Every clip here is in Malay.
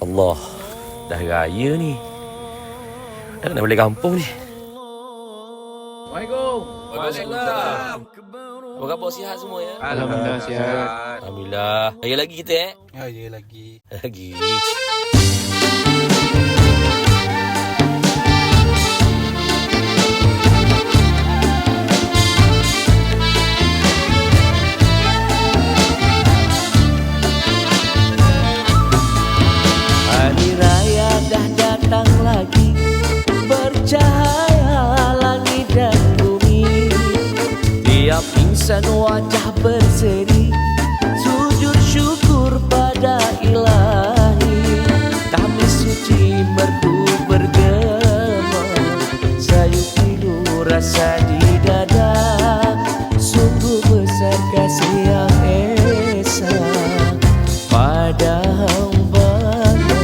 Allah, dah raya ni. Dah kena balik kampung ni. Assalamualaikum. Waalaikumsalam. Apa khabar, sihat semua ya? Alhamdulillah sihat. Alhamdulillah. Raya lagi kita Ya lagi. Lagi. Hari raya dah datang lagi, bercahaya langit dan bumi. Tiap insan wajah berseri, sujud syukur pada Ilahi. Kami suci merdu bergema, sayup pilu rasa di dada. Sungguh besar kasih yang esa pada hamba-Nya,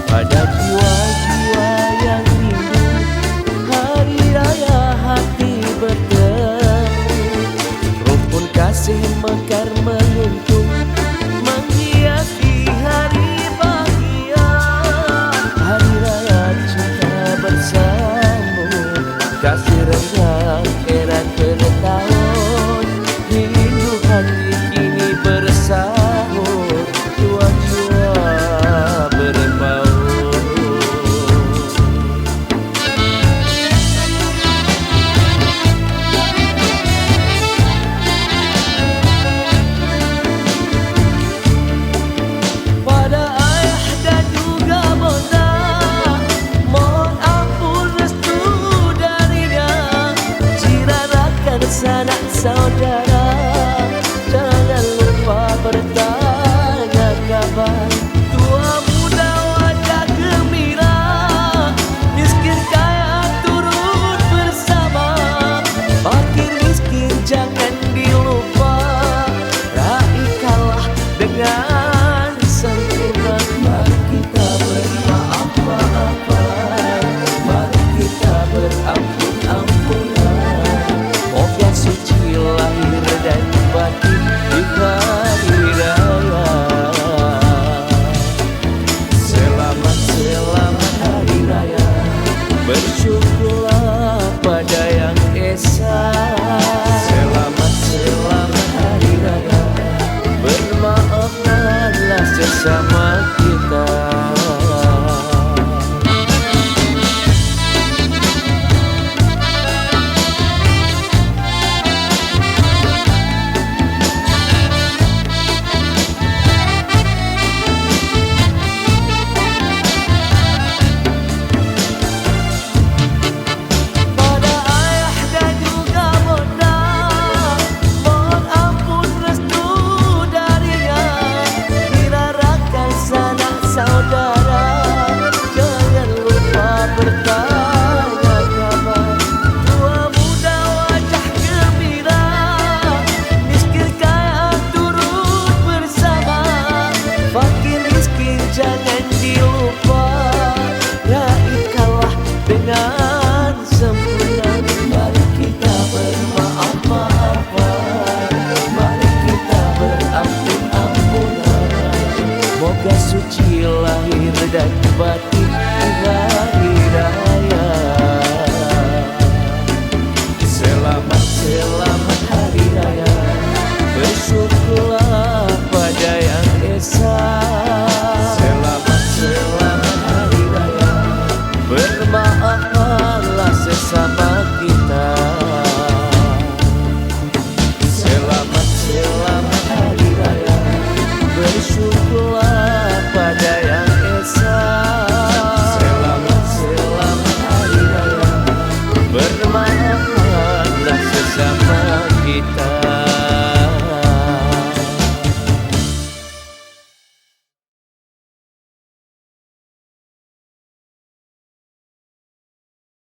pada jiwa-jiwa yang rindu. Hari raya hati bertemu, rumpun kasih mekar menguntung, menghiasi hari bahagia. Hari raya cinta bersambung, kasih renggang erat bertahun. Rindu hati kini bersahur, dua jua berbaur. Pada ayah dan juga bunda, mohon ampun restu darinya. Cirarakan sanak saudara, jangan lupa bertanya kabar. Tua muda wajah gembira, miskin kaya turut bersama. Fakir miskin jangan dilupa, raih kalah dengan sempurna. Mari kita bermaaf-maafan, mari kita berampun-ampunan. Moga suci lahir dan batin di hari raya. Selamat hari raya, bersyukurlah pada yang esa. Selamat hari raya, bermaafkanlah sesama kita. Pada ayah dan juga bunda, mohon ampun restu darinya. Dirarakan sanak saudara, jangan lupa bertanya kabar. Tua muda wajah gembira, miskin kaya turut bersama. Fakir miskin jangan dilupa, raih kalah dengan sempurna. Mari kita bermaaf-maafan, mari kita berampun-ampunan. Moga suci lahir dan batin di hari raya. Selamat hari raya, bersyukurlah pada yang esa. Selamat hari raya, bermaafkanlah sesama kita. Selamat hari raya, bersyukurlah pada yang esa. Selamat hari raya, bermaafkanlah sesama kita.